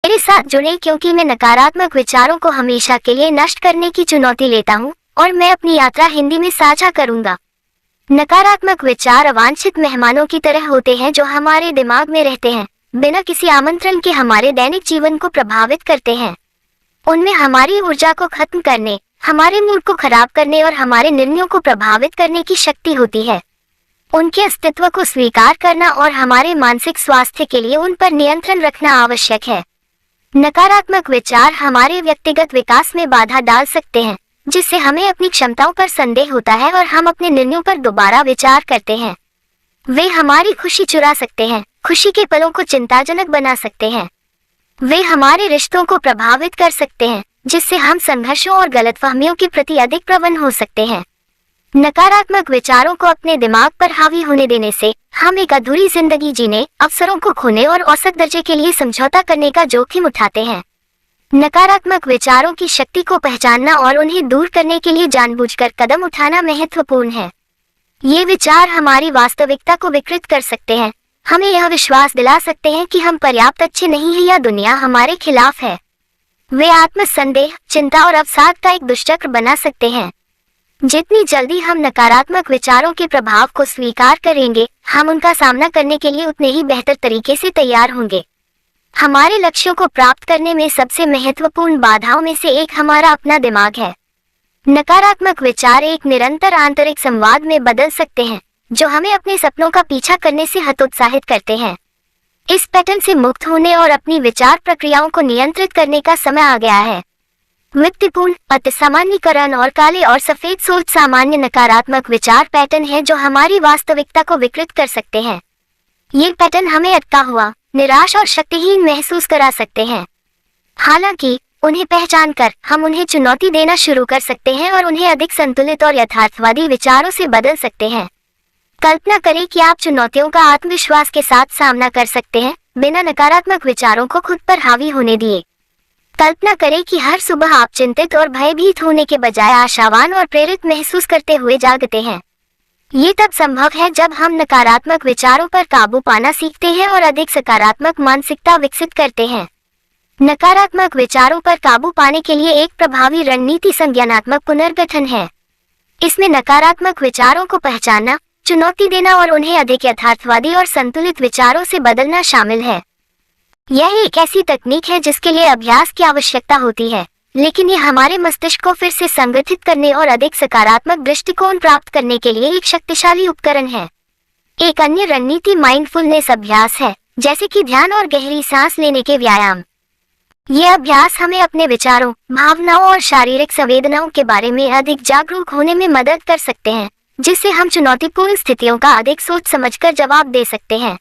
मेरे साथ जुड़े क्योंकि मैं नकारात्मक विचारों को हमेशा के लिए नष्ट करने की चुनौती लेता हूँ और मैं अपनी यात्रा हिंदी में साझा करूंगा। नकारात्मक विचार अवांछित मेहमानों की तरह होते हैं जो हमारे दिमाग में रहते हैं, बिना किसी आमंत्रण के हमारे दैनिक जीवन को प्रभावित करते हैं। उनमें हमारी ऊर्जा को खत्म करने, हमारे मूड को खराब करने और हमारे निर्णयों को प्रभावित करने की शक्ति होती है। उनके अस्तित्व को स्वीकार करना और हमारे मानसिक स्वास्थ्य के लिए उन पर नियंत्रण रखना आवश्यक है। नकारात्मक विचार हमारे व्यक्तिगत विकास में बाधा डाल सकते हैं, जिससे हमें अपनी क्षमताओं पर संदेह होता है और हम अपने निर्णयों पर दोबारा विचार करते हैं। वे हमारी खुशी चुरा सकते हैं, खुशी के पलों को चिंताजनक बना सकते हैं। वे हमारे रिश्तों को प्रभावित कर सकते हैं, जिससे हम संघर्षों और गलतफहमियों के प्रति अधिक प्रवण हो सकते हैं। नकारात्मक विचारों को अपने दिमाग पर हावी होने देने से हम एक अधूरी जिंदगी जीने, अवसरों को खोने और औसत दर्जे के लिए समझौता करने का जोखिम उठाते हैं। नकारात्मक विचारों की शक्ति को पहचानना और उन्हें दूर करने के लिए जानबूझकर कदम उठाना महत्वपूर्ण है। ये विचार हमारी वास्तविकता को विकृत कर सकते हैं, हमें यह विश्वास दिला सकते हैं कि हम पर्याप्त अच्छे नहीं हैं या दुनिया हमारे खिलाफ है। वे आत्मसंदेह, चिंता और अवसाद का एक दुष्चक्र बना सकते हैं। जितनी जल्दी हम नकारात्मक विचारों के प्रभाव को स्वीकार करेंगे, हम उनका सामना करने के लिए उतने ही बेहतर तरीके से तैयार होंगे। हमारे लक्ष्यों को प्राप्त करने में सबसे महत्वपूर्ण बाधाओं में से एक हमारा अपना दिमाग है। नकारात्मक विचार एक निरंतर आंतरिक संवाद में बदल सकते हैं, जो हमें अपने सपनों का पीछा करने से हतोत्साहित करते हैं। इस पैटर्न से मुक्त होने और अपनी विचार प्रक्रियाओं को नियंत्रित करने का समय आ गया है। व्यक्तिपूर्ण अतिसामान्यीकरण और काले और सफेद सोच सामान्य नकारात्मक विचार पैटर्न है जो हमारी वास्तविकता को विकृत कर सकते हैं। ये पैटर्न हमें अटका हुआ, निराश और शक्तिहीन महसूस करा सकते हैं। हालांकि उन्हें पहचानकर हम उन्हें चुनौती देना शुरू कर सकते हैं और उन्हें अधिक संतुलित और यथार्थवादी विचारों से बदल सकते हैं। कल्पना करें कि आप चुनौतियों का आत्मविश्वास के साथ सामना कर सकते हैं, बिना नकारात्मक विचारों को खुद पर हावी होने दिए। कल्पना करें कि हर सुबह आप चिंतित और भयभीत होने के बजाय आशावान और प्रेरित महसूस करते हुए जागते हैं। ये तब संभव है जब हम नकारात्मक विचारों पर काबू पाना सीखते हैं और अधिक सकारात्मक मानसिकता विकसित करते हैं। नकारात्मक विचारों पर काबू पाने के लिए एक प्रभावी रणनीति संज्ञानात्मक पुनर्गठन है। इसमें नकारात्मक विचारों को पहचानना, चुनौती देना और उन्हें अधिक यथार्थवादी और संतुलित विचारों से बदलना शामिल है। यह एक ऐसी तकनीक है जिसके लिए अभ्यास की आवश्यकता होती है, लेकिन यह हमारे मस्तिष्क को फिर से संगठित करने और अधिक सकारात्मक दृष्टिकोण प्राप्त करने के लिए एक शक्तिशाली उपकरण है। एक अन्य रणनीति माइंडफुलनेस अभ्यास है, जैसे कि ध्यान और गहरी सांस लेने के व्यायाम। ये अभ्यास हमें अपने विचारों, भावनाओं और शारीरिक संवेदनाओं के बारे में अधिक जागरूक होने में मदद कर सकते हैं, जिससे हम चुनौतीपूर्ण स्थितियों का अधिक सोच समझकर जवाब दे सकते हैं।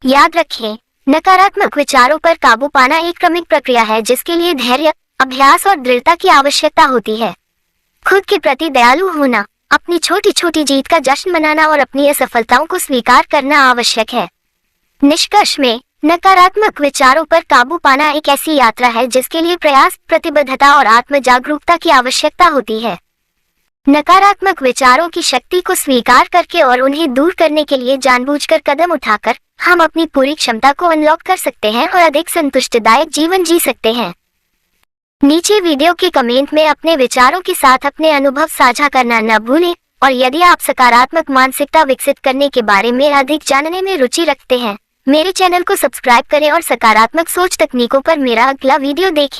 याद रखें, नकारात्मक विचारों पर काबू पाना एक क्रमिक प्रक्रिया है जिसके लिए धैर्य, अभ्यास और दृढ़ता की आवश्यकता होती है। खुद के प्रति दयालु होना, अपनी छोटी छोटी जीत का जश्न मनाना और अपनी असफलताओं को स्वीकार करना आवश्यक है। निष्कर्ष में, नकारात्मक विचारों पर काबू पाना एक ऐसी यात्रा है जिसके लिए प्रयास, प्रतिबद्धता और आत्म जागरूकता की आवश्यकता होती है। नकारात्मक विचारों की शक्ति को स्वीकार करके और उन्हें दूर करने के लिए जानबूझकर कदम उठाकर हम अपनी पूरी क्षमता को अनलॉक कर सकते हैं और अधिक संतुष्टिदायक जीवन जी सकते हैं। नीचे वीडियो के कमेंट में अपने विचारों के साथ अपने अनुभव साझा करना न भूलें और यदि आप सकारात्मक मानसिकता विकसित करने के बारे में अधिक जानने में रुचि रखते हैं, मेरे चैनल को सब्सक्राइब करें और सकारात्मक सोच तकनीकों पर मेरा अगला वीडियो देखें।